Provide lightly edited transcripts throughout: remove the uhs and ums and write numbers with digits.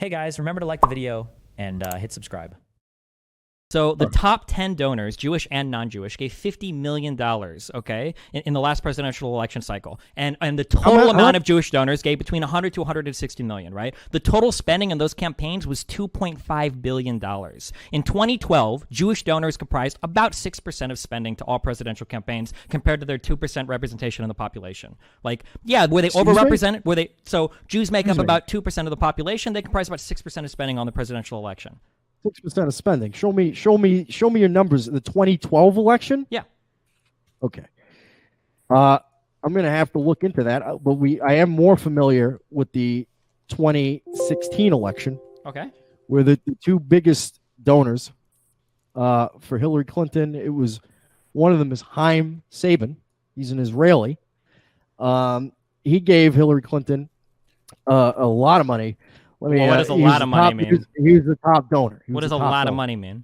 Hey guys, remember to like the video and hit subscribe. So the top 10 donors, Jewish and non-Jewish, gave $50 million, okay, in the last presidential election cycle. And the total amount of Jewish donors gave between 100 to 160 million, right? The total spending in those campaigns was $2.5 billion. In 2012, Jewish donors comprised about 6% of spending to all presidential campaigns compared to their 2% representation in the population. Like, yeah, were they overrepresented? So Jews make up about 2% of the population. They comprise about 6% of spending on the presidential election. 6% of spending. Show me your numbers. The 2012 election? Yeah. Okay. I'm going to have to look into that, but I am more familiar with the 2016 election. Okay. Where the two biggest donors for Hillary Clinton, it was one of them is Haim Saban. He's an Israeli. He gave Hillary Clinton a lot of money. What does a lot of money mean? He was the top donor. What does a lot of money mean?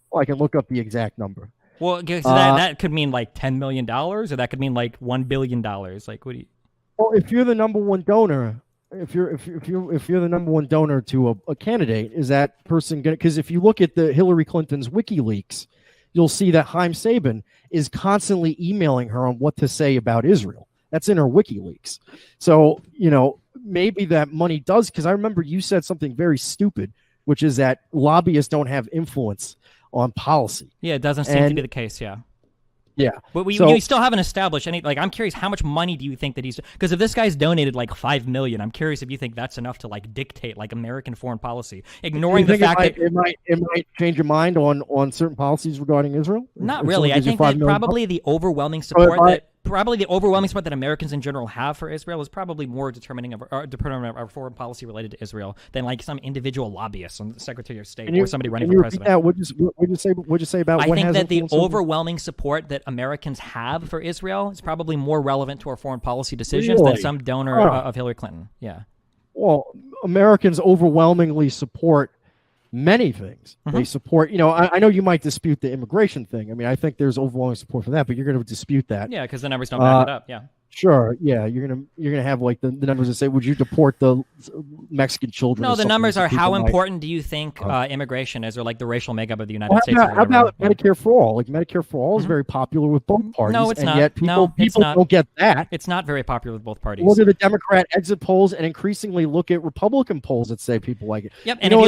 Well, I can look up the exact number. Well, so that could mean like $10 million, or that could mean like $1 billion. Like, what do you? Well, if you're the number one donor, if you're the number one donor to a candidate, is that person gonna? Because if you look at the Hillary Clinton's WikiLeaks, you'll see that Haim Saban is constantly emailing her on what to say about Israel. That's in her WikiLeaks. So, maybe that money does, because I remember you said something very stupid, which is that lobbyists don't have influence on policy. Yeah, it doesn't seem to be the case, yeah. Yeah. But you still haven't established any, like, I'm curious, how much money do you think that he's, because if this guy's donated like $5 million, I'm curious if you think that's enough to like dictate like American foreign policy, ignoring the fact that it might change your mind on certain policies regarding Israel? Not really. I think that probably the overwhelming support that Americans in general have for Israel is probably more determining of our foreign policy related to Israel than like some individual lobbyist, some Secretary of State, or somebody running for president. What'd you say about? I think that the overwhelming support that Americans have for Israel is probably more relevant to our foreign policy decisions than some donor of Hillary Clinton. Yeah. Well, Americans overwhelmingly support many things. They support, I know you might dispute the immigration thing. I mean, I think there's overwhelming support for that, but you're going to dispute that. Yeah, because the numbers don't back it up. Yeah. Sure. Yeah, you're gonna have like the numbers that say, would you deport the Mexican children? No, the numbers are how important do you think immigration is, or like the racial makeup of the United States? How about Medicare for all? Like Medicare for all is very popular with both parties. No, it's not. Yet people don't get that. It's not very popular with both parties. Look at the Democrat exit polls, and increasingly look at Republican polls that say people like it. Yep. And if you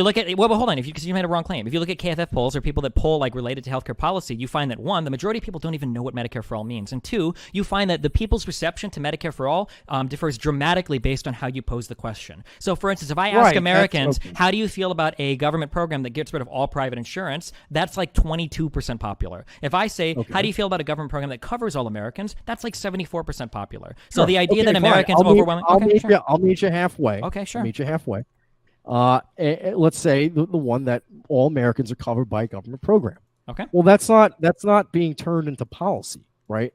look at well, hold on, because you made a wrong claim. If you look at KFF polls or people that poll like related to healthcare policy, you find that one, the majority of people don't even know what Medicare for all means, and two, you find that the people's reception to Medicare for all differs dramatically based on how you pose the question. So, for instance, if I ask Americans, how do you feel about a government program that gets rid of all private insurance, that's like 22% popular. If I say, how do you feel about a government program that covers all Americans, that's like 74% popular. So the idea that Americans overwhelmingly... I'll meet you halfway. Okay, sure. I'll meet you halfway. Let's say the one that all Americans are covered by a government program. Okay. Well, that's not being turned into policy, right?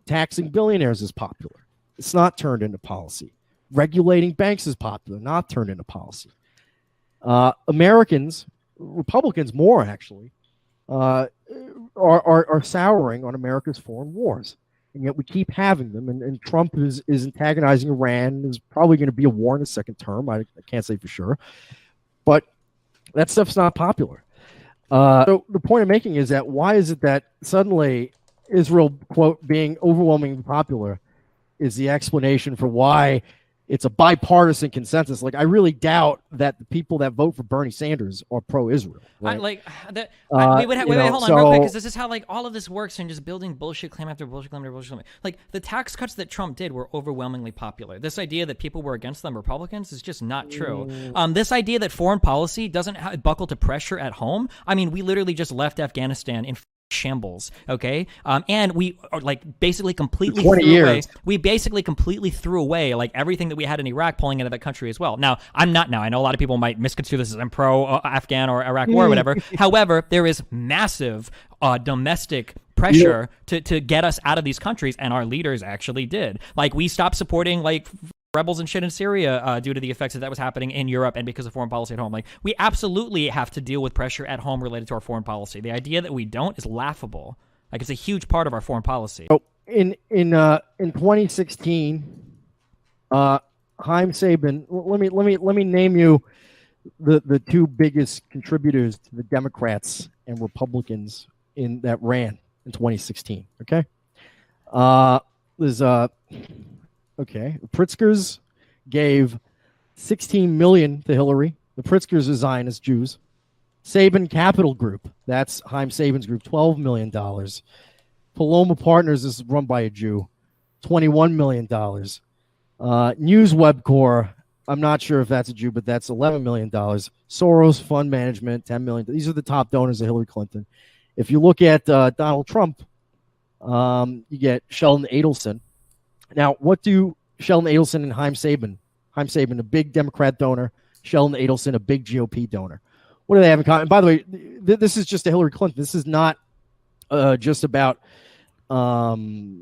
Taxing billionaires is popular. It's not turned into policy. Regulating banks is popular, not turned into policy. Americans, Republicans more actually, are souring on America's foreign wars. And yet we keep having them. And Trump is antagonizing Iran. There's probably going to be a war in his second term. I can't say for sure. But that stuff's not popular. So the point I'm making is that why is it that suddenly Israel, quote, being overwhelmingly popular is the explanation for why it's a bipartisan consensus? Like, I really doubt that the people that vote for Bernie Sanders are pro-Israel. Right? Wait, hold on real quick, because this is how like all of this works, and just building bullshit claim after bullshit claim after bullshit claim. Like, the tax cuts that Trump did were overwhelmingly popular. This idea that people were against them, Republicans, is just not true. This idea that foreign policy doesn't buckle to pressure at home. I mean, we literally just left Afghanistan in shambles, okay, and we are like basically completely threw away like everything that we had in Iraq, pulling into that country as well. Now, I know a lot of people might misconstrue this as I'm pro Afghan or Iraq war or whatever. However, there is massive domestic pressure to get us out of these countries, and our leaders actually did. Like, we stopped supporting like rebels and shit in Syria due to the effects that was happening in Europe and because of foreign policy at home. Like, we absolutely have to deal with pressure at home related to our foreign policy. The idea that we don't is laughable. Like, it's a huge part of our foreign policy. So in 2016, Haim Saban. Let me name you the two biggest contributors to the Democrats and Republicans in that ran in 2016. Okay. There's okay. The Pritzkers gave 16 million to Hillary. The Pritzkers are Zionist Jews. Saban Capital Group, that's Haim Saban's group, $12 million. Paloma Partners is run by a Jew, $21 million. News Web Corps, I'm not sure if that's a Jew, but that's $11 million. Soros Fund Management, $10 million. These are the top donors of Hillary Clinton. If you look at Donald Trump, you get Sheldon Adelson. Now, what do Sheldon Adelson and Haim Saban, a big Democrat donor, Sheldon Adelson, a big GOP donor. What do they have in common? And by the way, this is just a Hillary Clinton. This is not just about the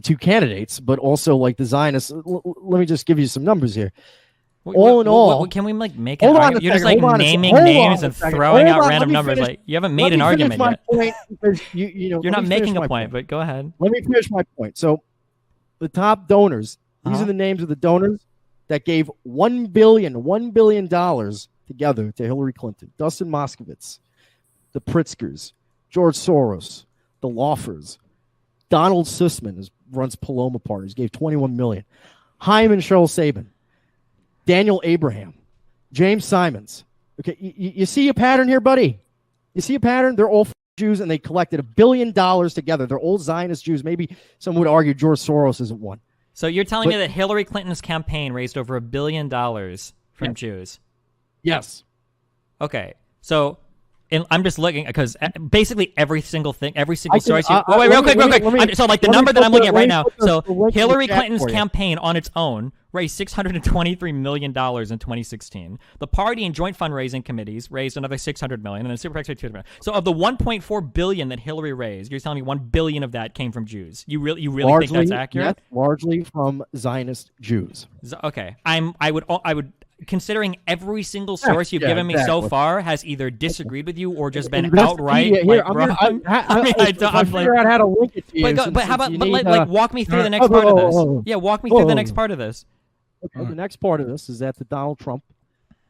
two candidates, but also like the Zionists. Let me just give you some numbers here. All in all, can we like make an argument? You're just like naming names and throwing out random numbers. Like you haven't made an argument yet. You're not making a point, but go ahead. Let me finish my point. So the top donors. These are the names of the donors that gave $1 billion together to Hillary Clinton. Dustin Moskovitz, the Pritzkers, George Soros, the Loffers, Donald Sussman runs Paloma Partners, gave $21 million. Haim and Cheryl Saban, Daniel Abraham, James Simons. Okay, you see a pattern here, buddy? You see a pattern? They're all Jews, and they collected $1 billion together. They're old Zionist Jews. Maybe someone would argue George Soros isn't one. So you're telling me that Hillary Clinton's campaign raised over $1 billion from Jews? Yes. Okay. So I'm just looking because basically every single thing, every single story. Real quick. So like the number that I'm looking at right now. So Hillary Clinton's campaign on its own raised $623 million in 2016. The party and joint fundraising committees raised another $600 million, and then super PACs raised $200 million. So of the $1.4 billion that Hillary raised, you're telling me $1 billion of that came from Jews. You really think that's accurate? Yes, largely from Zionist Jews. Okay. I would. Considering every single source you've given me so far has either disagreed with you or just been outright wrong. I'm figure out how to link it to you. But how about like walk me through the next part of this? Yeah, walk me through the next part of this. Okay, the next part of this is that the Donald Trump,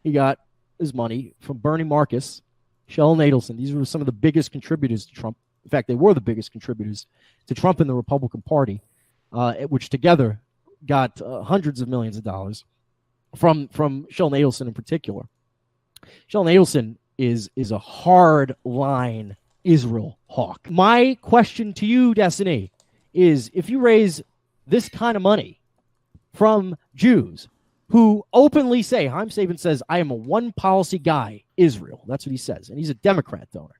he got his money from Bernie Marcus, Sheldon Adelson. These were some of the biggest contributors to Trump. In fact, they were the biggest contributors to Trump and the Republican Party, which together got hundreds of millions of dollars. From Sheldon Adelson in particular. Sheldon Adelson is a hard line Israel hawk. My question to you, Destiny, is if you raise this kind of money from Jews who openly say, Haim Saban says, I am a one policy guy, Israel. That's what he says. And he's a Democrat donor.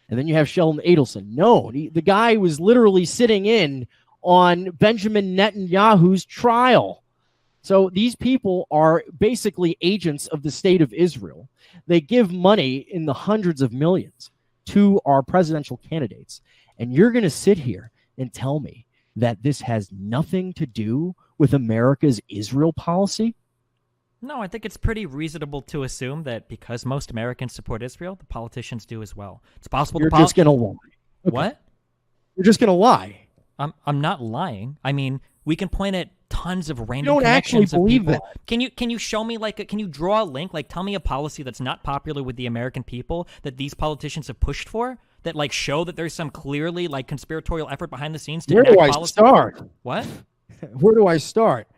And then you have Sheldon Adelson. No, the guy was literally sitting in on Benjamin Netanyahu's trial. So these people are basically agents of the state of Israel. They give money in the hundreds of millions to our presidential candidates. And you're going to sit here and tell me that this has nothing to do with America's Israel policy? No, I think it's pretty reasonable to assume that because most Americans support Israel, the politicians do as well. It's possible. You're just going to lie. Okay. What? You're just going to lie. I'm not lying. I mean, we can point at tons of random you don't connections actually believe of people. that. Can you show me can you draw a link? Like tell me a policy that's not popular with the American people that these politicians have pushed for that show that there's some clearly conspiratorial effort behind the scenes to Where do I policy? start? What? Where do I start?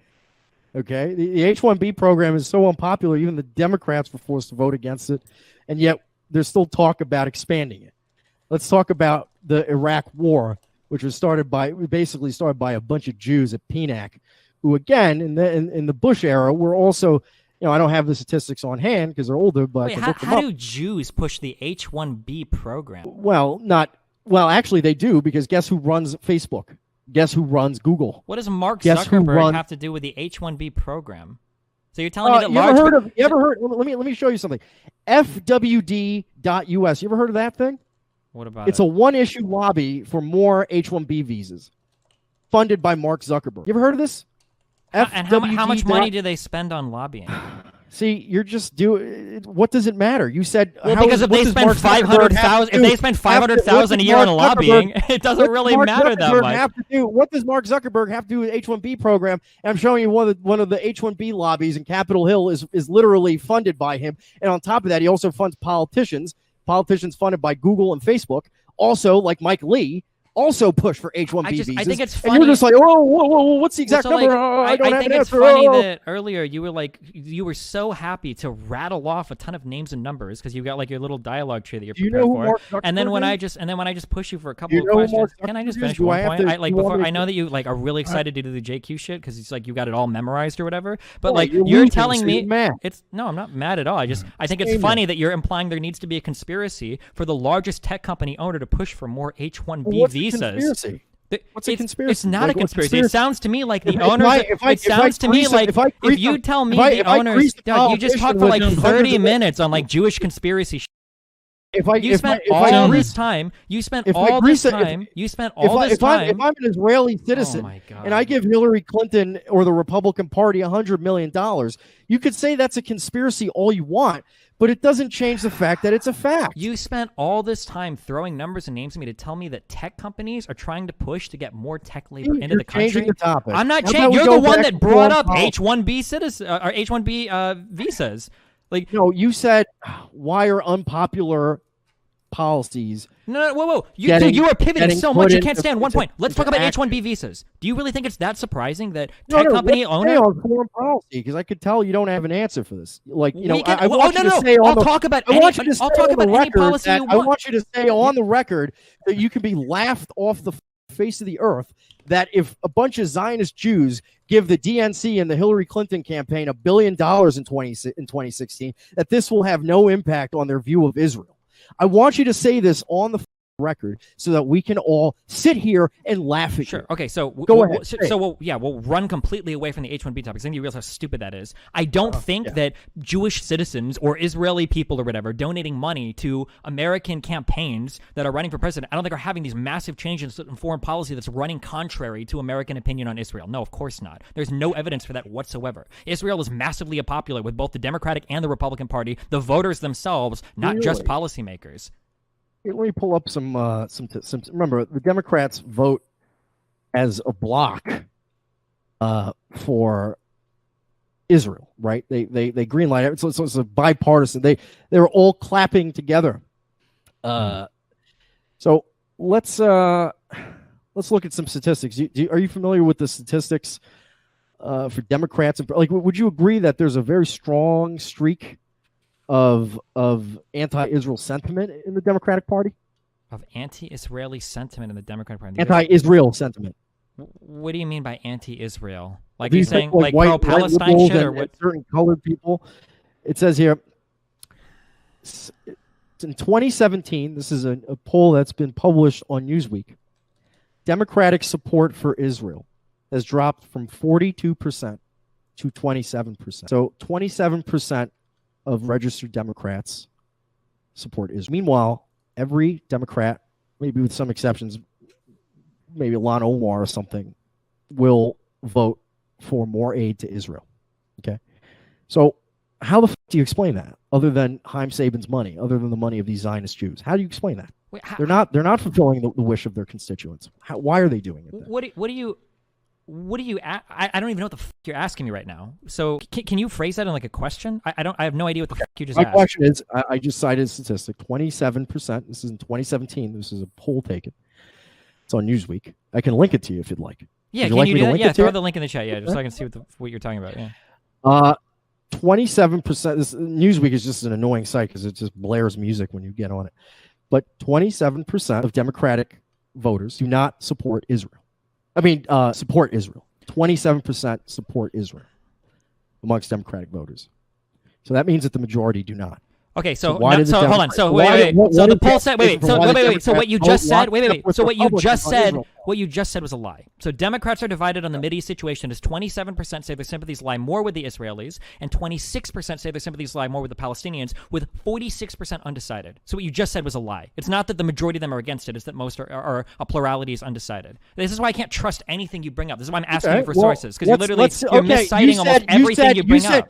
Okay, the H-1B program is so unpopular, even the Democrats were forced to vote against it, and yet there's still talk about expanding it. Let's talk about the Iraq War, which was basically started by a bunch of Jews at PNAC, who again in the Bush era were also, I don't have the statistics on hand because they're older, but wait, how do Jews push the H-1B program? Well, actually they do, because guess who runs Facebook? Guess who runs Google? What does Mark Zuckerberg have to do with the H-1B program? So you're telling me that you ever heard? Let me show you something. FWD.us. You ever heard of that thing? What about it's a one-issue lobby for more H-1B visas, funded by Mark Zuckerberg. You ever heard of this? And how much money do they spend on lobbying? See, you're just doing. What does it matter? You said because if they spend 500,000, if they spend 500,000 a year on lobbying, it doesn't really matter that much. What does Mark Zuckerberg have to do with H-1B program? And I'm showing you one of the H-1B lobbies in Capitol Hill is literally funded by him. And on top of that, he also funds politicians funded by Google and Facebook. Also, like Mike Lee, also push for H-1B visas. I think it's funny. And you're just like, whoa, what's the exact number? I think it's funny that earlier you were so happy to rattle off a ton of names and numbers because you got like your little dialogue tree that you're prepared for. And then when I just push you for a couple of questions, can I just finish one point? I know that you like are really excited to do the JQ shit because it's like you got it all memorized or whatever. But like you're telling me I'm not mad at all. I think it's funny that you're implying there needs to be a conspiracy for the largest tech company owner to push for more H-1B visas. Conspiracy. What's a conspiracy? It's not a conspiracy. It sounds to me like the owners. It sounds to me like if you tell me the owners, Doug, you just talked for like 30 minutes on like Jewish conspiracy. If I'm an Israeli citizen and I give Hillary Clinton or the Republican Party $100 million, you could say that's a conspiracy all you want, but it doesn't change the fact that it's a fact. You spent all this time throwing numbers and names at me to tell me that tech companies are trying to push to get more tech labor into the country. The topic. I'm not changing. You're the one that brought up H-1B citizen or H-1B visas. Like, no, you said why are unpopular policies? No, whoa. You are pivoting so much. You can't stay on one point. Let's talk about H-1B visas. Do you really think it's that surprising that company owner on foreign policy? Because I could tell you don't have an answer for this. Like, I want you to say I'll talk about any policy you want. I want you to say on the record that you can be laughed off the face of the earth that if a bunch of Zionist Jews give the DNC and the Hillary Clinton campaign $1 billion in 2016, that this will have no impact on their view of Israel. I want you to say this on the record so that we can all sit here and laugh at you. Sure. Okay. So go ahead. We'll run completely away from the H-1B topics. Then you realize how stupid that is. I don't think that Jewish citizens or Israeli people or whatever donating money to American campaigns that are running for president, I don't think are having these massive changes in foreign policy that's running contrary to American opinion on Israel. No, of course not. There's no evidence for that whatsoever. Israel is massively unpopular with both the Democratic and the Republican Party, the voters themselves, not just policymakers. Let me pull up some. Remember, the Democrats vote as a block for Israel, right? They greenlight it. So it's a bipartisan. They're all clapping together. So let's look at some statistics. Are you familiar with the statistics for Democrats? Like, would you agree that there's a very strong streak of anti-Israel sentiment in the Democratic Party? Of anti-Israeli sentiment in the Democratic Party? Anti-Israel sentiment. What do you mean by anti-Israel? Like you're saying like pro-Palestine shit or what? Certain colored people. It says here, in 2017, this is a poll that's been published on Newsweek, Democratic support for Israel has dropped from 42% to 27%. So 27% of registered Democrats support Israel. Meanwhile, every Democrat, maybe with some exceptions, maybe Ilhan Omar or something, will vote for more aid to Israel. Okay? So how the f*** do you explain that, other than Chaim Saban's money, other than the money of these Zionist Jews? How do you explain that? Wait, they're not fulfilling the wish of their constituents. Why are they doing it then? What do you? I don't even know what the f*** you're asking me right now. So can you phrase that in like a question? I have no idea what the f*** you just asked. My question is, I just cited a statistic: 27%. This is in 2017. This is a poll taken. It's on Newsweek. I can link it to you if you'd like. Yeah, can you do that? Yeah, throw the link in the chat. Yeah, just so I can see what you're talking about. Yeah. 27%. Newsweek is just an annoying site because it just blares music when you get on it. But 27% of Democratic voters do not support Israel. Support Israel. 27% support Israel amongst Democratic voters. So that means that the majority do not. Okay, so hold on. So wait. So the poll said wait. So what you just said So what you just said was a lie. So Democrats are divided on the Mideast situation as 27% say their sympathies lie more with the Israelis and 26% say their sympathies lie more with the Palestinians, with 46% undecided. So what you just said was a lie. It's not that the majority of them are against it, it's that most are a plurality is undecided. This is why I can't trust anything you bring up. This is why I'm asking you for sources, because you're misciting almost everything you bring up.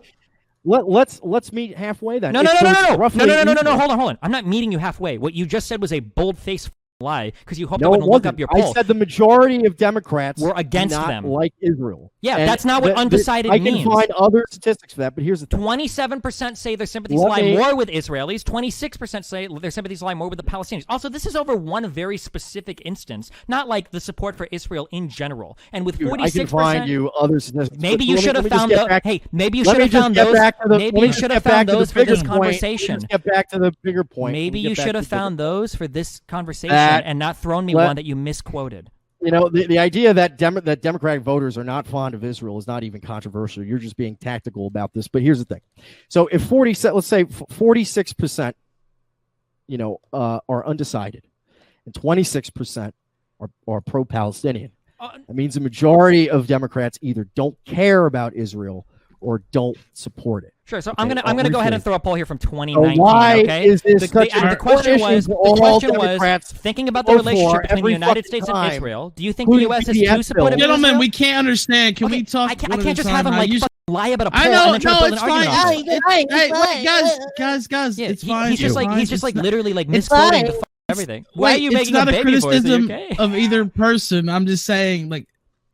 let's meet halfway then. No. Hold on. I'm not meeting you halfway. What you just said was a bold-faced lie because you hoped I wouldn't look up your poll. I said the majority of Democrats were against do not them, like Israel. Yeah, and that's not what undecided means. I can find other statistics for that, but here's the thing. 27% say their sympathies lie more with Israelis. 26% say their sympathies lie more with the Palestinians. Also, this is over one very specific instance, not like the support for Israel in general. And with 46%, I can find you other statistics. Maybe you should have found those. Hey, maybe you should have found those. Maybe you should have found those for this conversation. Get back to the bigger point. Maybe you should have found those for this conversation and not thrown me one that you misquoted. You know, the idea that that Democratic voters are not fond of Israel is not even controversial. You're just being tactical about this. But here's the thing. So if let's say 46%, are undecided, and 26% are pro-Palestinian, that means the majority of Democrats either don't care about Israel or don't support it. Sure. So I'm gonna go ahead and throw a poll here from 2019. So why okay. Is this the question was thinking about the relationship between the United States and Israel. Do you think the U.S. has two supportive? Gentlemen, we can't understand. Can we talk? I can't just have him lie about a poll. I know. And then try to build an Hey, guys, yeah, it's fine. He's just literally misquoting the everything. Why are you making a baby voice? It's not a criticism of either person. I'm just saying,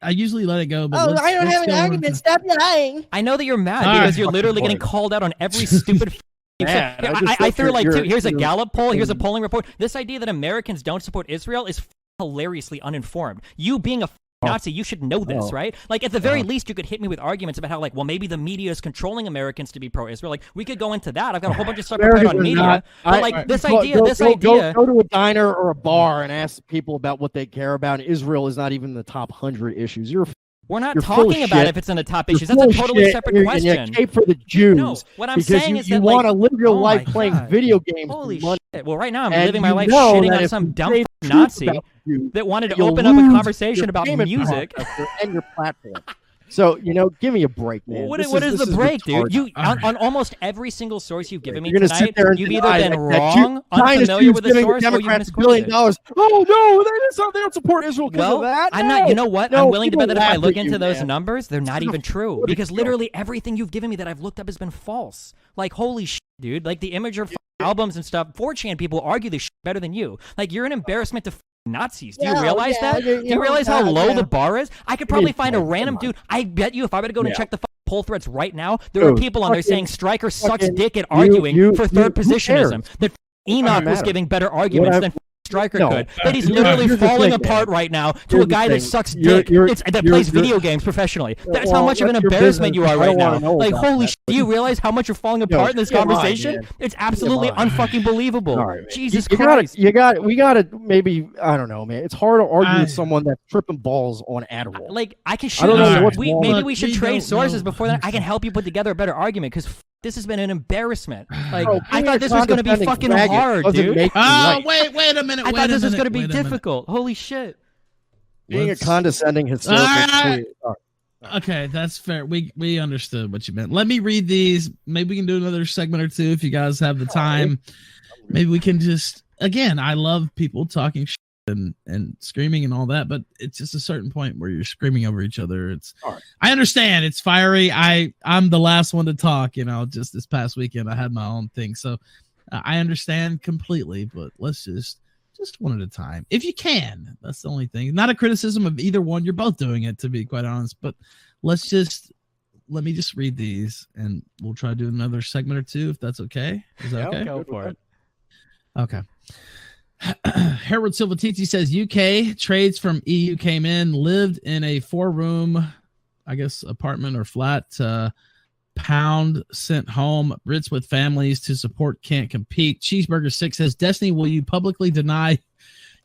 I usually let it go. But I don't have an argument. Stop lying. I know that you're mad because you're literally getting called out on every stupid. I threw two. Here's a Gallup poll. Here's a polling report. This idea that Americans don't support Israel is hilariously uninformed. You being a Nazi, you should know this, right? At the very least, you could hit me with arguments about how, maybe the media is controlling Americans to be pro-Israel. We could go into that. I've got a whole bunch of stuff prepared on media. But this idea. Go to a diner or a bar and ask people about what they care about. Israel is not even in the top 100 issues. We're not talking about if it's in the top issues. That's a totally separate question. And you cape for the Jews. No, what I'm saying is that you want to live your life playing video games. Holy shit! Well, right now I'm living my life shitting on some dumb Nazi that wanted to open up a conversation about music and your platform. So, give me a break, man. What is the break, dude? You on almost every single source you've given me tonight, you've either been wrong, unfamiliar with the source, or you've misquoted it. Oh no, they don't support Israel because of that. I'm not. You know what? I'm willing to bet that if I look into those numbers, they're not even true because literally everything you've given me that I've looked up has been false. Holy shit, dude! The image of albums and stuff. 4chan people argue this shit better than you. You're an embarrassment to Nazis. Do you realize that? Do you realize how low the bar is? I could probably find a random dude. I bet you if I were to go and check the poll threads right now, there are people on there saying Stryker sucks dick at arguing for third positionism. That Enoch was giving better arguments than Stryker could. That he's literally falling apart right now to a guy that sucks dick that plays video games professionally. That's how much of an embarrassment you are right now. Holy shit, do you realize how much you're falling apart in this conversation? It's absolutely unfucking believable. Jesus Christ. We got to maybe, I don't know, man. It's hard to argue with someone that's tripping balls on Adderall. I can shoot you. Maybe we should trade sources before that. I can help you put together a better argument because this has been an embarrassment. I thought this was going to be fucking hard, dude. Wait a minute. I thought this was going to be difficult. Holy shit. Being a condescending hysterical. Okay, that's fair. We understood what you meant. Let me read these. Maybe we can do another segment or two if you guys have the time. Maybe we can again, I love people talking shit and screaming and all that, but it's just a certain point where you're screaming over each other. I understand it's fiery. I'm the last one to talk, just this past weekend I had my own thing. So I understand completely, but let's just one at a time. If you can, that's the only thing. Not a criticism of either one. You're both doing it, to be quite honest, but let me just read these and we'll try to do another segment or two if that's okay. Is that okay? Go for it. Okay. Harold Silvatiti says UK trades from EU came in, lived in a 4-room, I guess, apartment or flat. Pound sent home. Brits with families to support can't compete. Cheeseburger 6 says, Destiny, will you publicly deny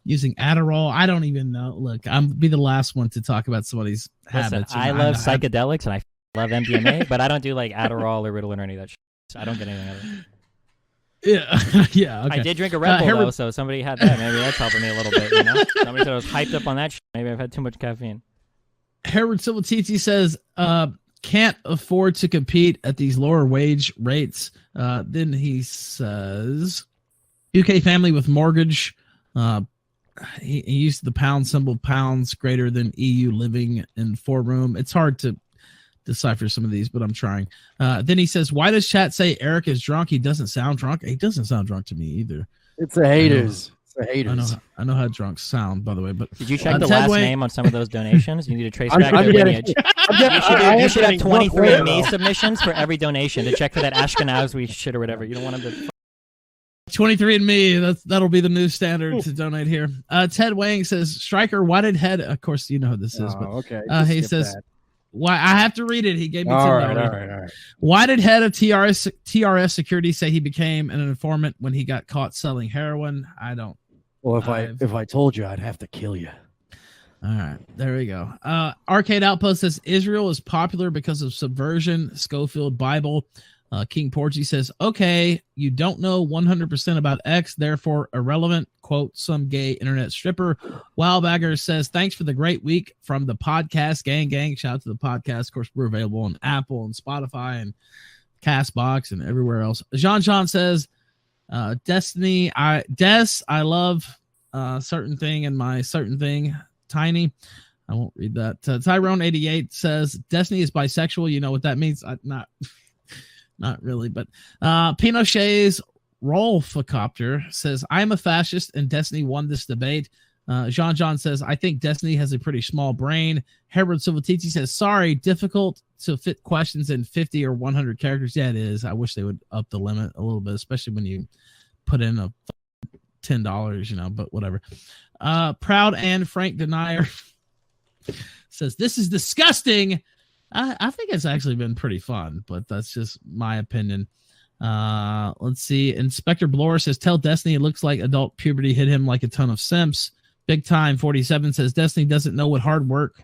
using Adderall? I don't even know. Look, I'm be the last one to talk about somebody's habits. I love psychedelics and I love MDMA, but I don't do Adderall or Ritalin or any of that shit. So I don't get anything out of it. Yeah. Okay. I did drink a Red Bull though, so somebody had that. Maybe that's helping me a little bit. Somebody said I was hyped up on that shit. Maybe I've had too much caffeine. Harold Silvatiti says, can't afford to compete at these lower wage rates. Then he says, UK family with mortgage. He used the pound symbol, pounds greater than EU living in 4-room. It's hard to decipher some of these, but I'm trying. Then he says, why does chat say Eric is drunk? He doesn't sound drunk. He doesn't sound drunk to me either. It's the haters. It's the haters. I know how drunks sound, by the way. But did you check the last name on some of those donations? You need to trace back I'm their getting- lineage. I You should have getting 23andMe submissions for every donation to check for that Ashkenazi shit or whatever. You don't want them to. 23andMe, that'll be the new standard to donate here. Ted Wang says, Stryker, whited head. Of course, you know who this is, but okay. he says, why I have to read it. He gave me all $10. right. Why did head of TRS security say he became an informant when he got caught selling heroin? I don't. Well, if I told you, I'd have to kill you. All right, there we go. Arcade Outpost says Israel is popular because of subversion. Schofield Bible. King Porgy says, okay, you don't know 100% about X, therefore irrelevant. Quote, some gay internet stripper. Wildbagger says, thanks for the great week from the podcast gang. Shout out to the podcast. Of course, we're available on Apple and Spotify and Castbox and everywhere else. Jean says, Destiny, I love certain thing and my certain thing. Tiny. I won't read that. Tyrone88 says, Destiny is bisexual. You know what that means? Not really, but Pinochet's Rolfacopter says, I'm a fascist and Destiny won this debate. Jean says, I think Destiny has a pretty small brain. Harold Silvatiti says, sorry, difficult to fit questions in 50 or 100 characters. Yeah, it is. I wish they would up the limit a little bit, especially when you put in a $10, but whatever. Proud and Frank Denier says, this is disgusting. I think it's actually been pretty fun, but that's just my opinion. Let's see. Inspector Blower says, tell Destiny it looks like adult puberty hit him like a ton of simps. Big Time 47 says, Destiny doesn't know what hard work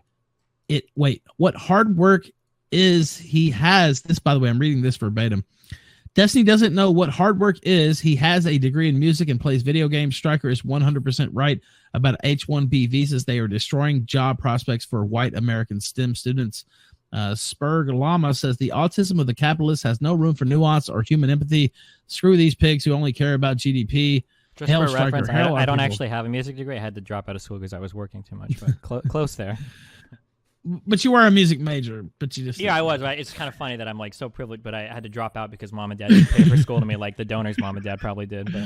what hard work is. He has this, by the way, I'm reading this verbatim. Destiny doesn't know what hard work is. He has a degree in music and plays video games. Stryker is 100% right about H-1B visas. They are destroying job prospects for white American STEM students. Spurg Lama says the autism of the capitalist has no room for nuance or human empathy. Screw these pigs who only care about GDP. Just for reference, I don't actually have a music degree. I had to drop out of school because I was working too much, but close there. But you were a music major, but you just... Yeah, I was. Right? It's kind of funny that I'm like so privileged, but I had to drop out because mom and dad didn't pay for school to me like the donors' mom and dad probably did, but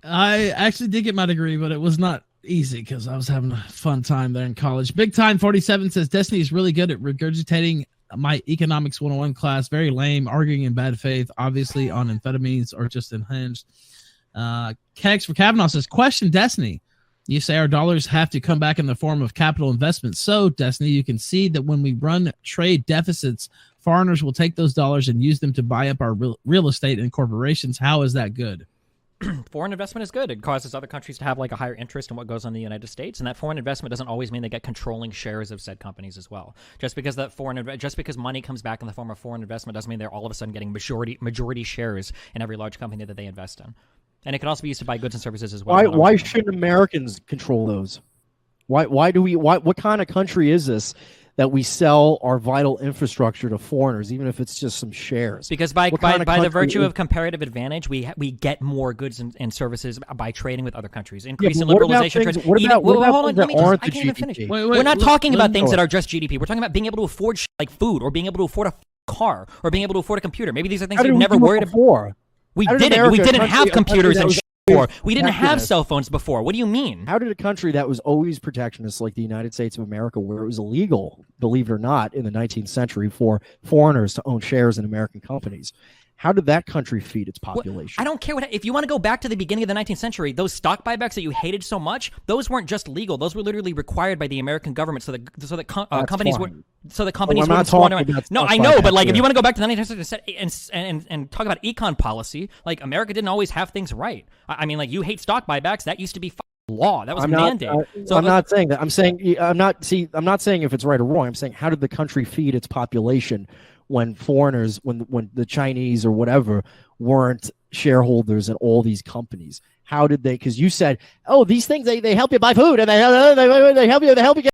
I actually did get my degree, but it was not easy because I was having a fun time there in college. Big Time 47 says Destiny is really good at regurgitating my economics 101 class. Very lame, arguing in bad faith, obviously on amphetamines or just unhinged. Kegs for Kavanaugh says, question Destiny. You say our dollars have to come back in the form of capital investments. So, Destiny, you can see that when we run trade deficits, foreigners will take those dollars and use them to buy up our real estate and corporations. How is that good? Foreign investment is good. It causes other countries to have like a higher interest in what goes on in the United States, and that foreign investment doesn't always mean they get controlling shares of said companies as well. Just because money comes back in the form of foreign investment doesn't mean they're all of a sudden getting majority shares in every large company that they invest in. And it can also be used to buy goods and services as well. Why shouldn't Americans control those? What kind of country is this that we sell our vital infrastructure to foreigners, even if it's just some shares? Because by the virtue of comparative advantage, we get more goods and services by trading with other countries. Increasing liberalization. I can't even finish. We're not talking about things that are just GDP. We're talking about being able to afford like food, or being able to afford a car, or being able to afford a computer. Maybe these are things you've never worried about. We didn't have computers and before. We didn't have cell phones before. What do you mean? How did a country that was always protectionist like the United States of America, where it was illegal, believe it or not, in the 19th century for foreigners to own shares in American companies, how did that country feed its population? I don't care if you want to go back to the beginning of the 19th century, those stock buybacks that you hated so much, those weren't just legal. Those were literally required by the American government so that companies wouldn't squander money. No, I know, but like if you want to go back to the 19th century and talk about econ policy, like America didn't always have things right. I mean, like you hate stock buybacks, that used to be law. That was a mandate. I'm not saying that. I'm not saying if it's right or wrong. I'm saying how did the country feed its population when foreigners, when the Chinese or whatever weren't shareholders in all these companies? How did they? Because you said, oh, these things they help you buy food and they help you get